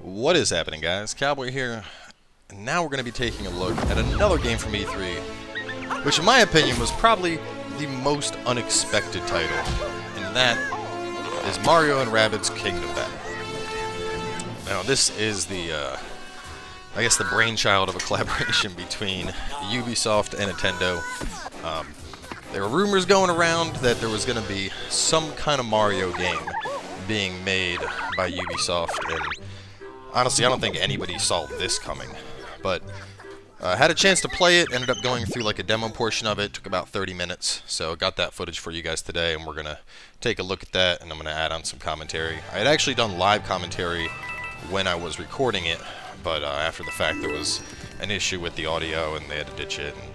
What is happening, guys? Cowboy here, and now we're going to be taking a look at another game from E3, which in my opinion was probably the most unexpected title, and that is Mario and Rabbids Kingdom Battle. Now this is the, I guess the brainchild of a collaboration between Ubisoft and Nintendo. There were rumors going around that there was going to be some kind of Mario game being made by Ubisoft, and honestly, I don't think anybody saw this coming, but had a chance to play it, ended up going through like a demo portion of it, took about 30 minutes, so got that footage for you guys today, and we're going to take a look at that, and I'm going to add on some commentary. I had actually done live commentary when I was recording it, but after the fact there was an issue with the audio, and they had to ditch it. And,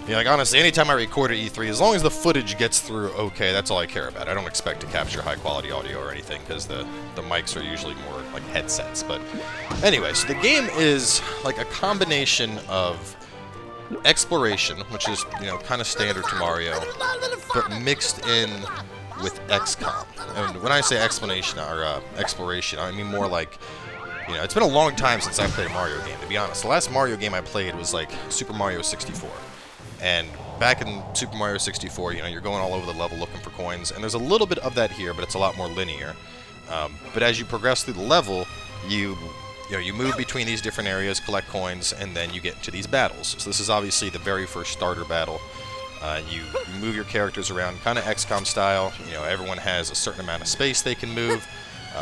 you know, like honestly, anytime I record at E3, as long as the footage gets through okay, that's all I care about. I don't expect to capture high quality audio or anything, because the mics are usually more like headsets. But anyway, so the game is like a combination of exploration, which is, you know, kind of standard to Mario, but mixed in with XCOM. And when I say explanation or exploration, I mean more like, you know, it's been a long time since I played a Mario game, to be honest. The last Mario game I played was like Super Mario 64. And back in Super Mario 64, you know, you're going all over the level looking for coins, and there's a little bit of that here, but it's a lot more linear. But as you progress through the level, you move between these different areas, collect coins, and then you get into these battles. So this is obviously the very first starter battle. You move your characters around, kind of XCOM style. You know, everyone has a certain amount of space they can move.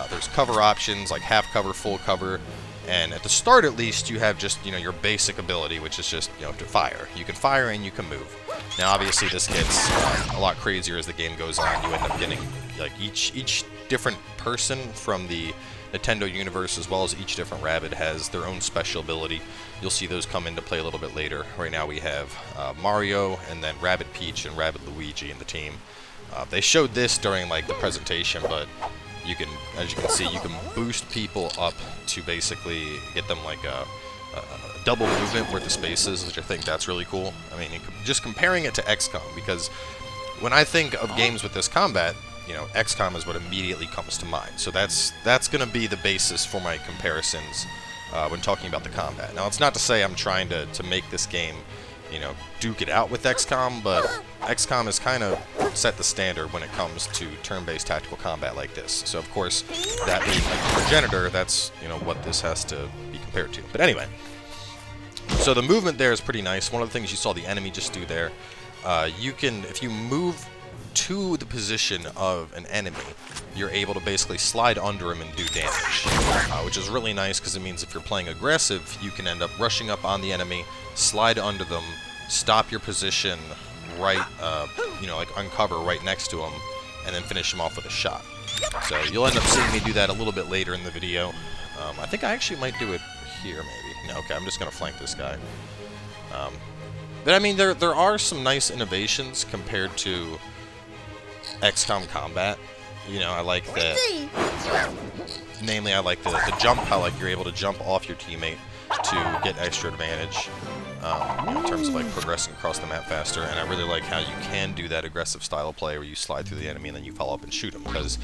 There's cover options like half cover, full cover. And at the start, at least, you have just, you know, your basic ability, which is just, you know, to fire. You can fire and you can move. Now, obviously, this gets a lot crazier as the game goes on. You end up getting, like, each different person from the Nintendo universe, as well as each different Rabbid, has their own special ability. You'll see those come into play a little bit later. Right now, we have Mario, and then Rabbid Peach and Rabbid Luigi in the team. They showed this during, like, the presentation, but you can, as you can see, you can boost people up to basically get them like a double movement worth of spaces, which I think that's really cool. I mean, just comparing it to XCOM, because when I think of games with this combat, you know, XCOM is what immediately comes to mind. So that's going to be the basis for my comparisons when talking about the combat. Now, it's not to say I'm trying to make this game, you know, duke it out with XCOM, but XCOM has kind of set the standard when it comes to turn-based tactical combat like this. So, of course, that being like the progenitor, that's, you know, what this has to be compared to. But anyway, so the movement there is pretty nice. One of the things you saw the enemy just do there, you can, if you move to the position of an enemy, you're able to basically slide under him and do damage, which is really nice because it means if you're playing aggressive, you can end up rushing up on the enemy, slide under them, stop your position right, you know, like uncover right next to him, and then finish him off with a shot. So you'll end up seeing me do that a little bit later in the video. I think I actually might do it here, maybe. No, okay, I'm just going to flank this guy. But I mean, there are some nice innovations compared to XCOM combat. You know, I like that. Namely, I like the jump, how like you're able to jump off your teammate to get extra advantage, you know, in terms of like progressing across the map faster. And I really like how you can do that aggressive style of play where you slide through the enemy and then you follow up and shoot them. Because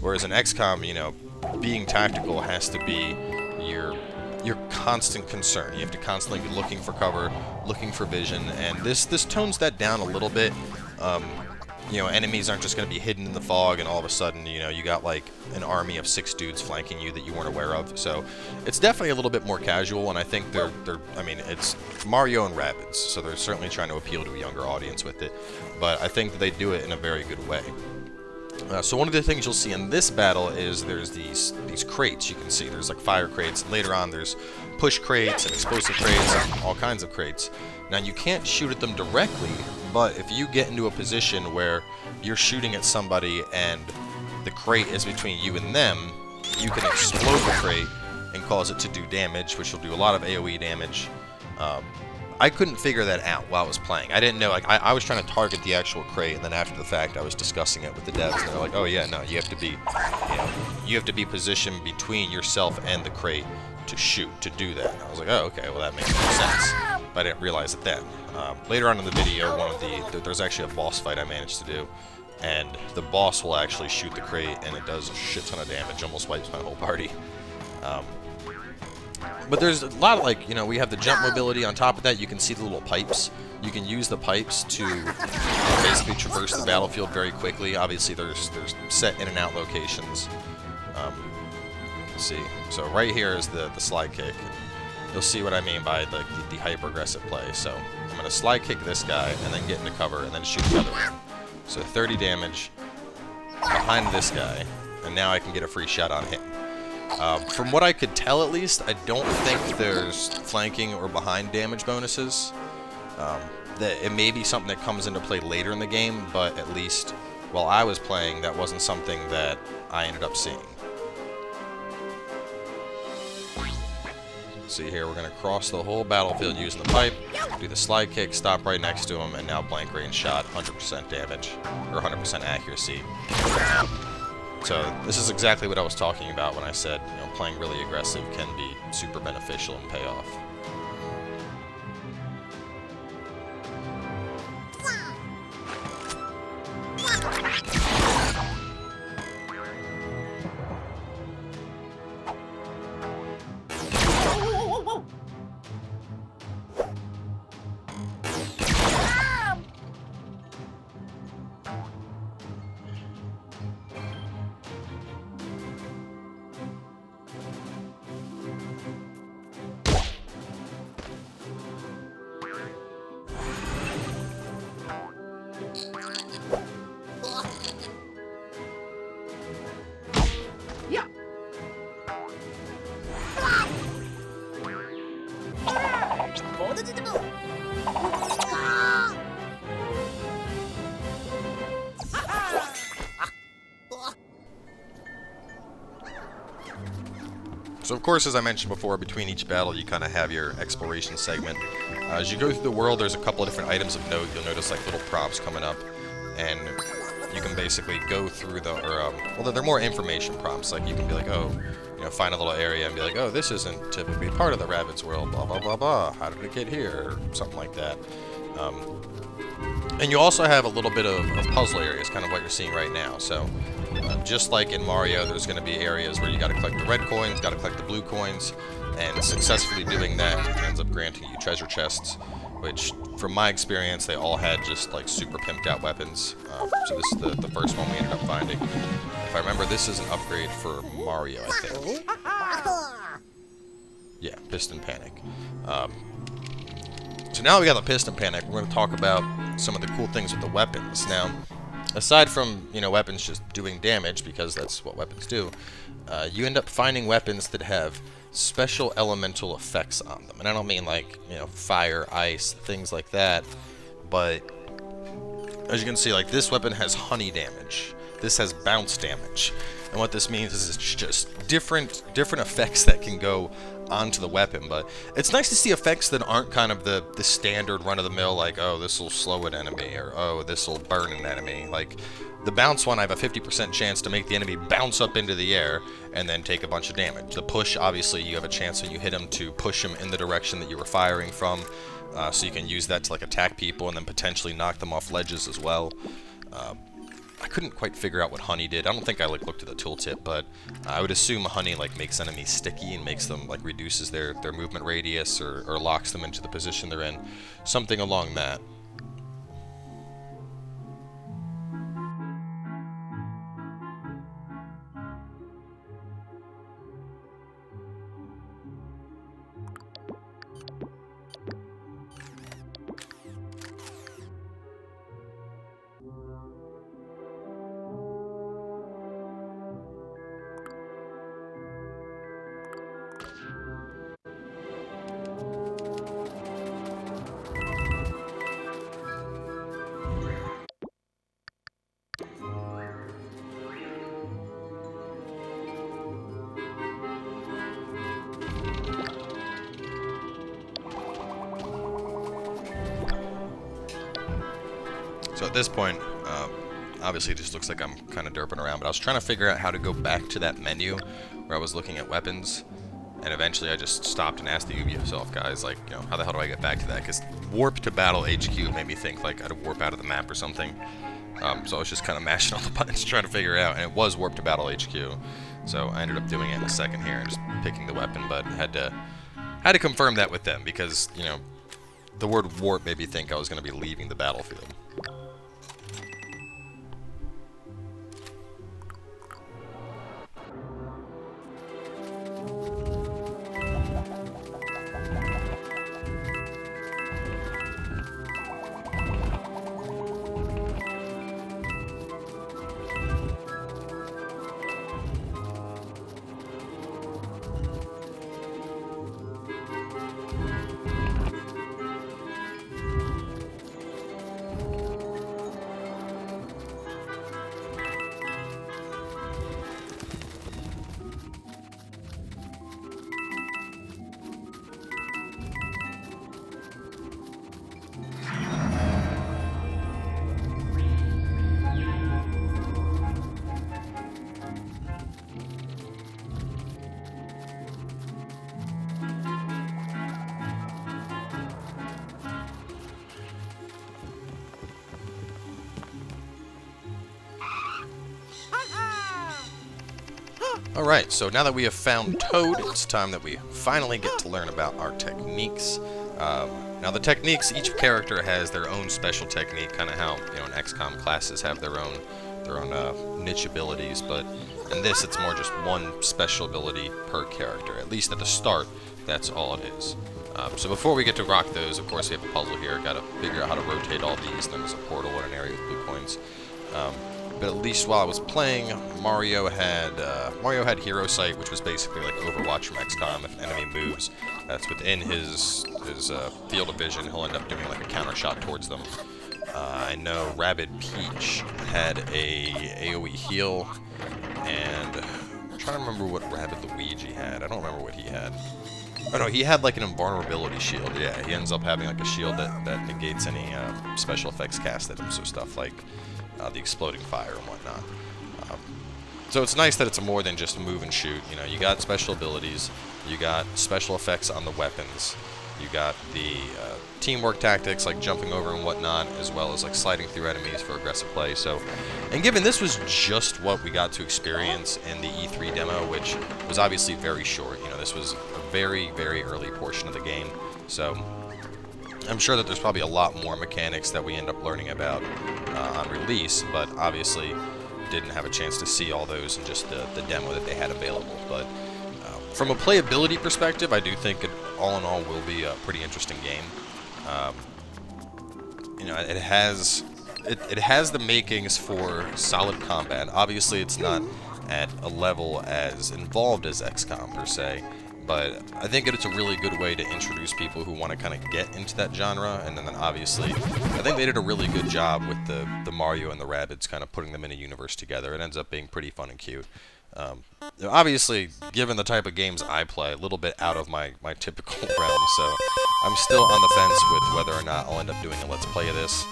whereas in XCOM, you know, being tactical has to be your constant concern. You have to constantly be looking for cover, looking for vision, and this tones that down a little bit. You know, enemies aren't just going to be hidden in the fog and all of a sudden, you know, you got like an army of 6 dudes flanking you that you weren't aware of. So it's definitely a little bit more casual, and I think I mean, it's Mario and Rabbids, so they're certainly trying to appeal to a younger audience with it. But I think that they do it in a very good way. So one of the things you'll see in this battle is there's these crates. You can see there's like fire crates, and later on there's push crates and explosive crates and all kinds of crates. Now you can't shoot at them directly, but if you get into a position where you're shooting at somebody and the crate is between you and them, you can explode the crate and cause it to do damage, which will do a lot of AoE damage. I couldn't figure that out while I was playing. I didn't know, like, I was trying to target the actual crate, and then after the fact, I was discussing it with the devs, and they're like, oh yeah, no, you have to be, you know, you have to be positioned between yourself and the crate to shoot, to do that. And I was like, oh, okay, well that makes more sense. But I didn't realize it then. Later on in the video, there's actually a boss fight I managed to do, and the boss will actually shoot the crate, and it does a shit ton of damage, almost wipes my whole party. But there's a lot of, like, you know, we have the jump mobility. On top of that, you can see the little pipes. You can use the pipes to basically traverse the battlefield very quickly. Obviously, there's set in and out locations. Let's see. So right here is the slide kick. You'll see what I mean by the hyper-aggressive play. So I'm going to slide kick this guy and then get into cover and then shoot the other one. So 30 damage behind this guy, and now I can get a free shot on him. From what I could tell, at least, I don't think there's flanking or behind damage bonuses. That it may be something that comes into play later in the game, but at least while I was playing, that wasn't something that I ended up seeing. See here, we're going to cross the whole battlefield using the pipe, do the slide kick, stop right next to him, and now blank range shot, 100% damage, or 100% accuracy. So this is exactly what I was talking about when I said, you know, playing really aggressive can be super beneficial and pay off. So of course, as I mentioned before, between each battle you kind of have your exploration segment. As you go through the world, there's a couple of different items of note. You'll notice like little prompts coming up, and you can basically go through the, well, they're more information prompts. Like you can be like, oh, you know, find a little area and be like, oh, this isn't typically part of the Rabbids world, blah, blah, blah, blah. How did it get here? Or something like that. And you also have a little bit of puzzle areas, kind of what you're seeing right now. So, just like in Mario, there's going to be areas where you got to collect the red coins, got to collect the blue coins, and successfully doing that ends up granting you treasure chests, which, from my experience, they all had just like super pimped out weapons. So this is the first one we ended up finding. If I remember, this is an upgrade for Mario, I think. Yeah, Piston Panic. So now we got the Piston Panic, we're going to talk about some of the cool things with the weapons. Now, aside from, you know, weapons just doing damage, because that's what weapons do, you end up finding weapons that have special elemental effects on them. And I don't mean like, you know, fire, ice, things like that, but as you can see, like this weapon has honey damage. This has bounce damage. And what this means is it's just different effects that can go onto the weapon. But it's nice to see effects that aren't kind of the standard run-of-the-mill, like, oh, this will slow an enemy, or oh, this will burn an enemy. Like, the bounce one, I have a 50% chance to make the enemy bounce up into the air and then take a bunch of damage. The push, obviously, you have a chance when you hit him to push him in the direction that you were firing from, so you can use that to like attack people and then potentially knock them off ledges as well. I couldn't quite figure out what honey did. I don't think I like looked at the tooltip, but I would assume honey like makes enemies sticky and makes them like reduces their movement radius or locks them into the position they're in. Something along that. So at this point, obviously it just looks like I'm kind of derping around, but I was trying to figure out how to go back to that menu where I was looking at weapons, and eventually I just stopped and asked the Ubisoft guys, like, you know, how the hell do I get back to that? Because Warp to Battle HQ made me think like I'd warp out of the map or something. So I was just kind of mashing all the buttons trying to figure it out, and it was Warp to Battle HQ. So I ended up doing it in a second here and just picking the weapon, but had to I had to confirm that with them because, you know, the word warp made me think I was going to be leaving the battlefield. Alright, so now that we have found Toad, it's time that we finally get to learn about our techniques. Now the techniques, each character has their own special technique, kind of how, you know, in XCOM classes have their own niche abilities, but in this it's more just one special ability per character. At least at the start, that's all it is. So before we get to rock those, of course we have a puzzle here, gotta figure out how to rotate all these, and then there's a portal in an area with blue coins. But at least while I was playing, Mario had Hero Sight, which was basically like Overwatch from XCOM. If an enemy moves that's within his field of vision, he'll end up doing like a counter shot towards them. I know Rabbid Peach had a AoE heal, and I'm trying to remember what Rabbid Luigi had. I don't remember what he had. Oh no, he had like an invulnerability shield. Yeah, he ends up having like a shield that negates any special effects cast at him, so stuff like the exploding fire and whatnot. So it's nice that it's more than just move and shoot. You know, you got special abilities, you got special effects on the weapons, you got the teamwork tactics like jumping over and whatnot, as well as like sliding through enemies for aggressive play. So, and given this was just what we got to experience in the E3 demo, which was obviously very short. You know, this was a very, very early portion of the game. So I'm sure that there's probably a lot more mechanics that we end up learning about on release, but obviously didn't have a chance to see all those in just the demo that they had available. But from a playability perspective, I do think it, all in all, will be a pretty interesting game. You know, it has the makings for solid combat. Obviously, it's not at a level as involved as XCOM per se, but I think it's a really good way to introduce people who want to kind of get into that genre. And then obviously, I think they did a really good job with the Mario and the Rabbids, kind of putting them in a universe together. It ends up being pretty fun and cute. Obviously, given the type of games I play, a little bit out of my typical realm, so I'm still on the fence with whether or not I'll end up doing a Let's Play of this.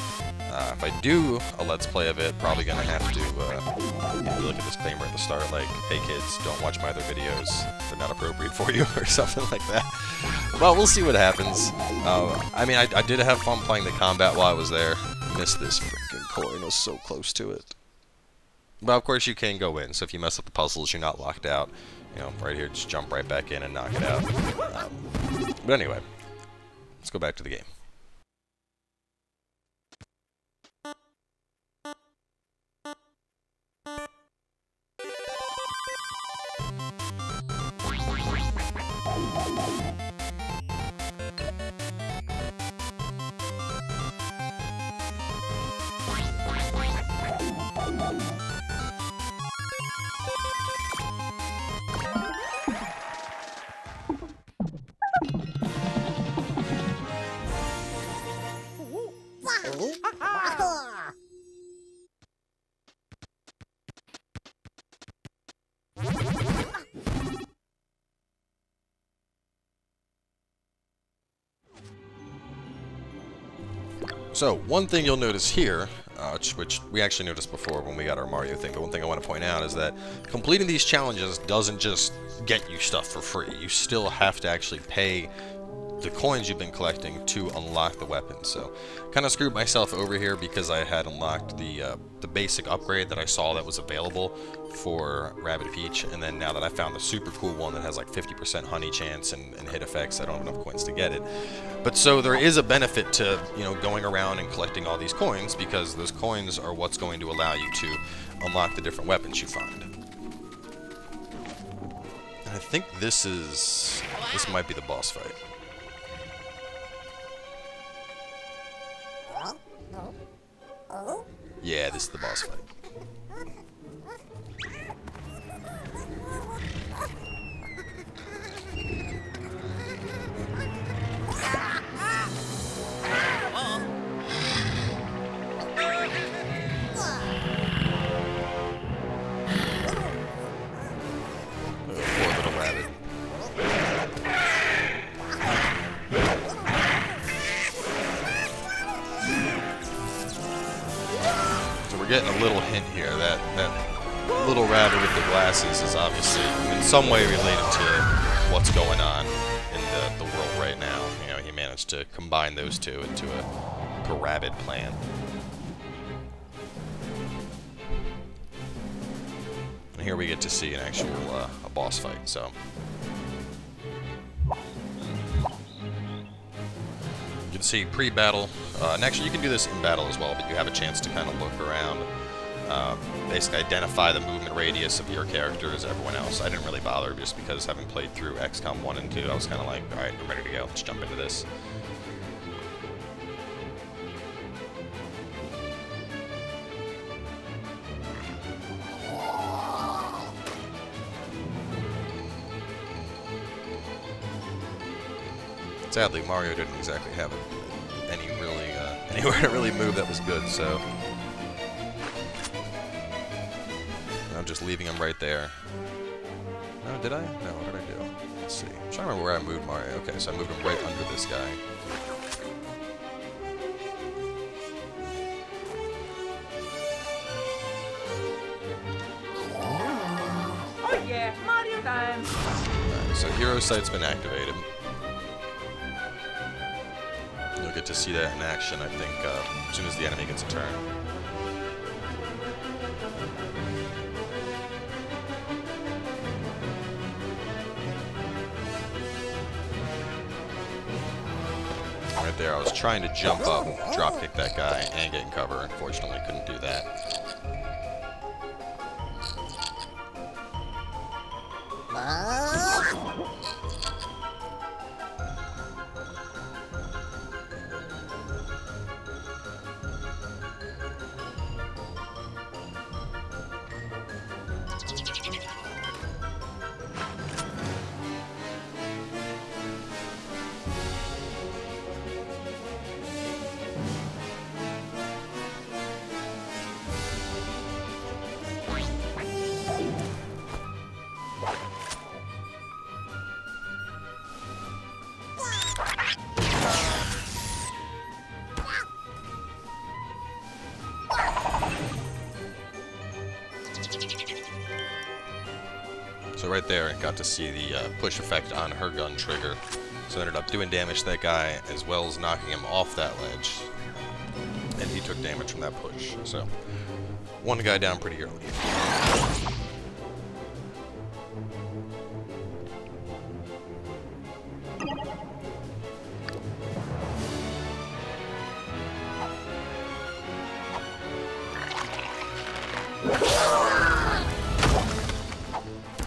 If I do a Let's Play of it, probably going to have to look at this disclaimer at the start, like, hey kids, don't watch my other videos, they're not appropriate for you, or something like that. Well, we'll see what happens. I mean, I did have fun playing the combat while I was there. Missed this freaking coin, I was so close to it. But of course you can go in, so if you mess up the puzzles, you're not locked out. You know, right here, just jump right back in and knock it out. But anyway, let's go back to the game. So, one thing you'll notice here, which we actually noticed before when we got our Mario thing, but one thing I want to point out is that completing these challenges doesn't just get you stuff for free. You still have to actually pay the coins you've been collecting to unlock the weapons. So kind of screwed myself over here because I had unlocked the basic upgrade that I saw that was available for Rabbid Peach, and then now that I found the super cool one that has like 50% honey chance and hit effects, I don't have enough coins to get it. But so there is a benefit to, you know, going around and collecting all these coins, because those coins are what's going to allow you to unlock the different weapons you find. And I think this might be the boss fight. Yeah, this is the boss fight. Poor little rabbit. Getting a little hint here that little rabbit with the glasses is obviously in some way related to what's going on in the world right now. You know, he managed to combine those two into a rabbit plan. And here we get to see an actual a boss fight. So you can see pre-battle, and actually you can do this in battle as well, but you have a chance to kind of look around, basically identify the movement radius of your character as everyone else. I didn't really bother, just because having played through XCOM 1 and 2, I was kind of like, alright, I'm ready to go, let's jump into this. Sadly, Mario didn't exactly have anywhere to really move that was good, so I'm just leaving him right there. No, did I? No, what did I do? Let's see. I'm trying to remember where I moved Mario. Okay, so I moved him right under this guy. Oh yeah, Mario time! Alright, so Hero Sight's been activated. You'll get to see that in action, I think, as soon as the enemy gets a turn. Right there, I was trying to jump up, drop kick that guy, and get in cover. Unfortunately, couldn't do that. So right there, I got to see the push effect on her gun trigger. So I ended up doing damage to that guy, as well as knocking him off that ledge. And he took damage from that push. So, one guy down pretty early.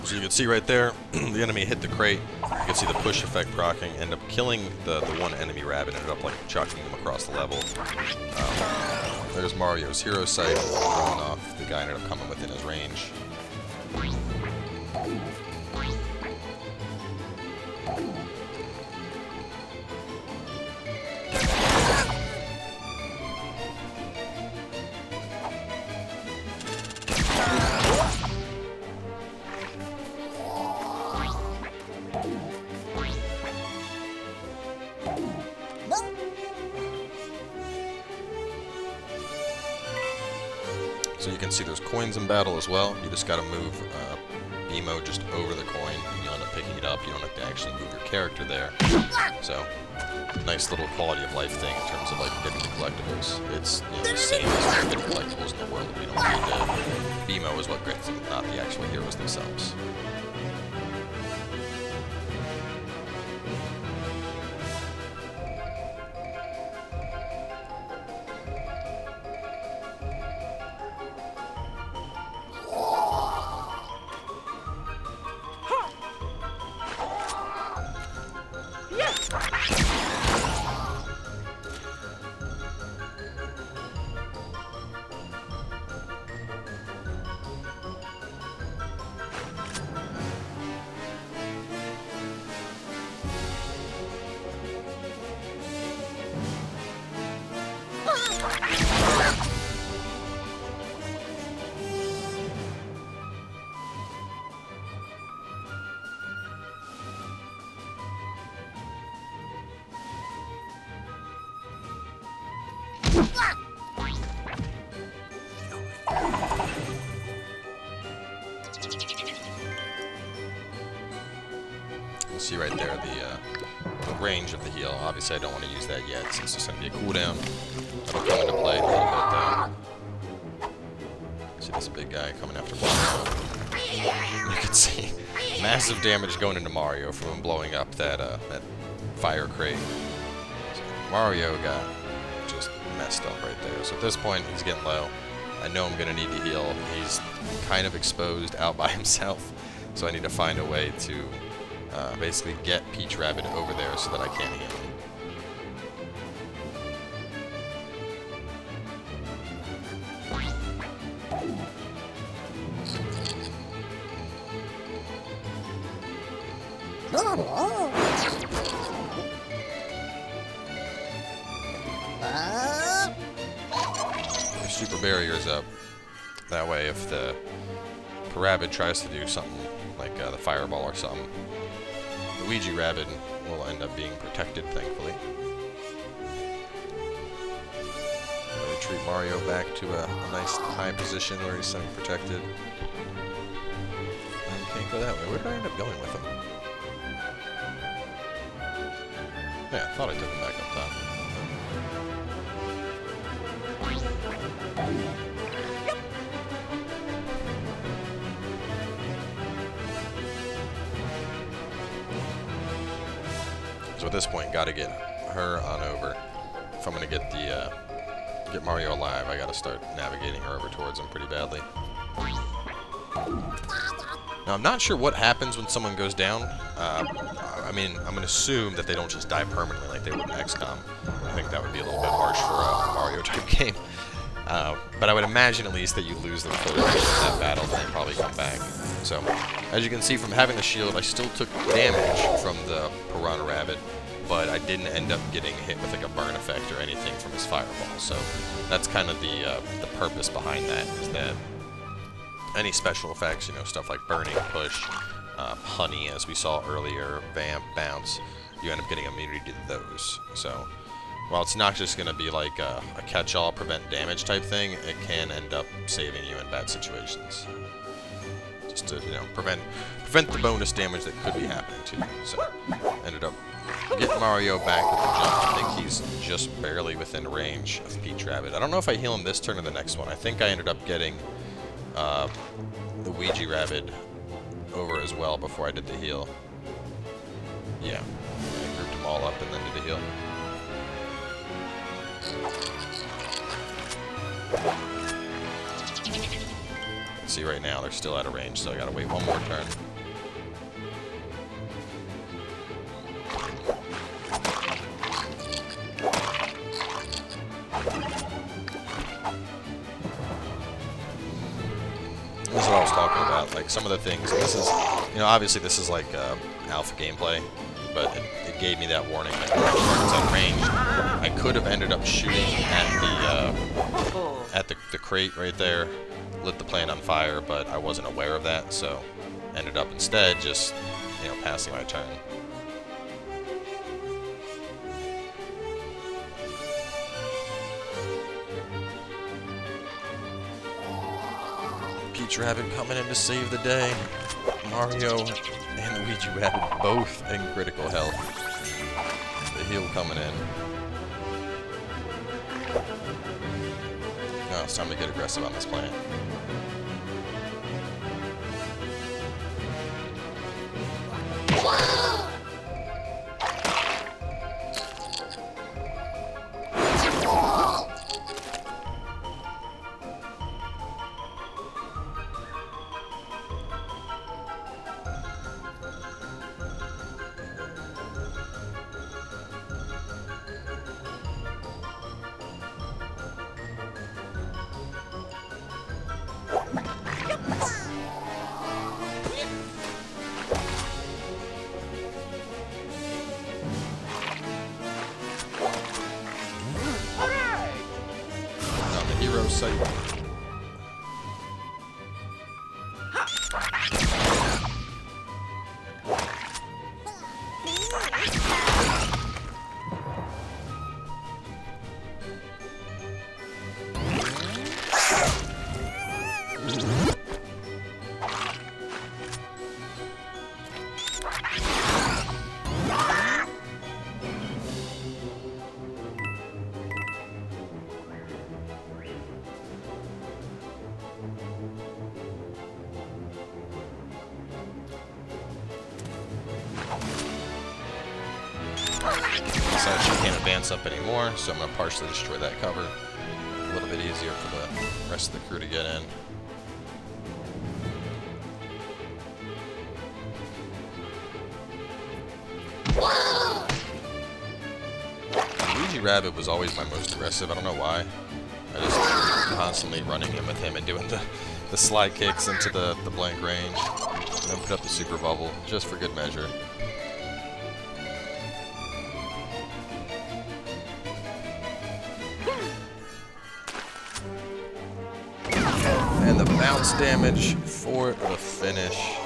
So you can see right there, the enemy hit the crate. You can see the push effect proccing, end up killing the one enemy rabbit, ended up like chucking him across the level. There's Mario's Hero Sight throwing off. The guy ended up coming within his range. So you can see there's coins in battle as well. You just gotta move BMO just over the coin, and you'll end up picking it up. You don't have to actually move your character there. So, nice little quality of life thing in terms of like getting the collectibles. It's the same as getting collectibles in the world. You don't need to. BMO is what gets them, not the actual heroes themselves. You see right there the range of the heal. Obviously, I don't want to use that yet since it's going to be a cooldown. That'll come into play a little bit though. See this big guy coming after Mario. You can see massive damage going into Mario from him blowing up that fire crate. So Mario got just messed up right there. So at this point, he's getting low. I know I'm going to need to heal. He's kind of exposed out by himself. So I need to find a way to basically get Peach Rabbid over there so that I can heal him. Their super barriers up. That way, if the Rabbid tries to do something like the fireball or something, Luigi Rabbid will end up being protected, thankfully. I'll retreat Mario back to a nice high position where he's semi-protected. I can't go that way. Where did I end up going with him? Yeah, I thought I took him back up top. So at this point, gotta get her on over. If I'm gonna get get Mario alive, I gotta start navigating her over towards him pretty badly. Now I'm not sure what happens when someone goes down. I mean, I'm gonna assume that they don't just die permanently like they would in XCOM. I think that would be a little bit harsh for a Mario type game. But I would imagine at least that you lose them for that battle, then they probably come back. So, as you can see from having the shield, I still took damage from the Piranha Rabbid, but I didn't end up getting hit with like a burn effect or anything from his fireball. So, that's kind of the purpose behind that, is that any special effects, you know, stuff like burning, push, honey, as we saw earlier, vamp, bounce, you end up getting immunity to those. So, while it's not just going to be like a catch-all, prevent damage type thing, it can end up saving you in bad situations. Just to, you know, prevent the bonus damage that could be happening to you. So, ended up getting Mario back with the jump. I think he's just barely within range of Peach Rabbid. I don't know if I heal him this turn or the next one. I think I ended up getting the Luigi Rabbid over as well before I did the heal. Yeah, I grouped them all up and then did the heal. See, right now they're still out of range, so I gotta wait one more turn. This is what I was talking about, like some of the things. This is, you know, obviously this is like alpha gameplay, but it gave me that warning that it's out of range. I could have ended up shooting at the crate right there, lit the plant on fire, but I wasn't aware of that, so ended up instead just, you know, passing my turn. Peach Rabbid coming in to save the day. Mario and Luigi Rabbid both in critical health. The heal coming in. Oh, it's time to get aggressive on this plant. Hero sight. So she can't advance up anymore, so I'm going to partially destroy that cover. A little bit easier for the rest of the crew to get in. Luigi Rabbid was always my most aggressive, I don't know why. I just constantly running in with him and doing the slide kicks into the blank range. And then put up the super bubble, just for good measure. And the bounce damage for the finish.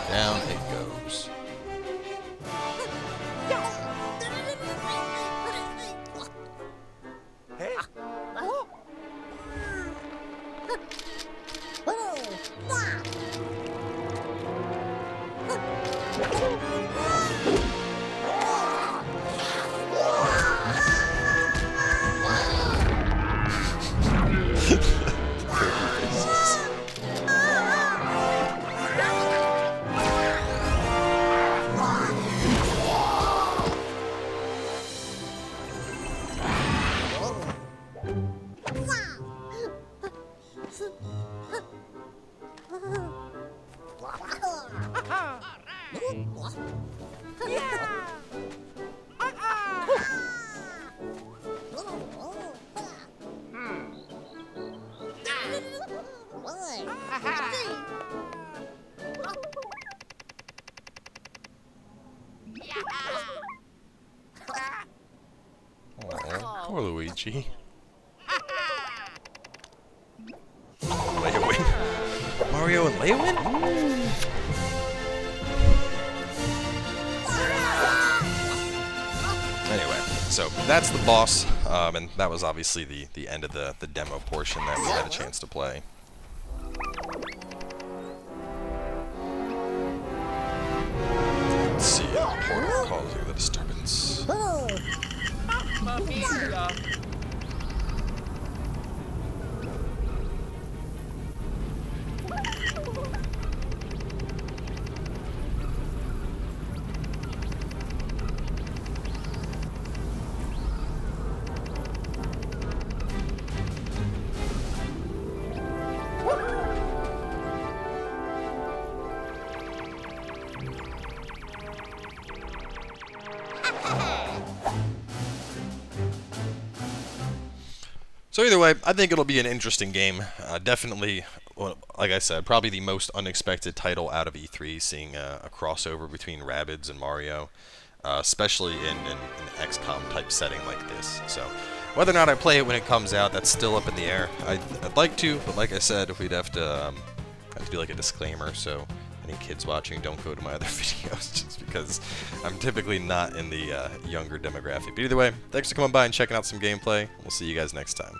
Down it goes. Oh, poor Luigi. Leowin. Mario and Leowin? Anyway, so that's the boss, and that was obviously the end of the demo portion that we had a chance to play. Let's see, portal causing the disturbance. So either way, I think it'll be an interesting game. Definitely, well, like I said, probably the most unexpected title out of E3, seeing a crossover between Rabbids and Mario, especially in an XCOM type setting like this. So whether or not I play it when it comes out, that's still up in the air. I'd like to, but like I said, we'd have to do like a disclaimer, so any kids watching, don't go to my other videos, just because I'm typically not in the younger demographic. But either way, thanks for coming by and checking out some gameplay. We'll see you guys next time.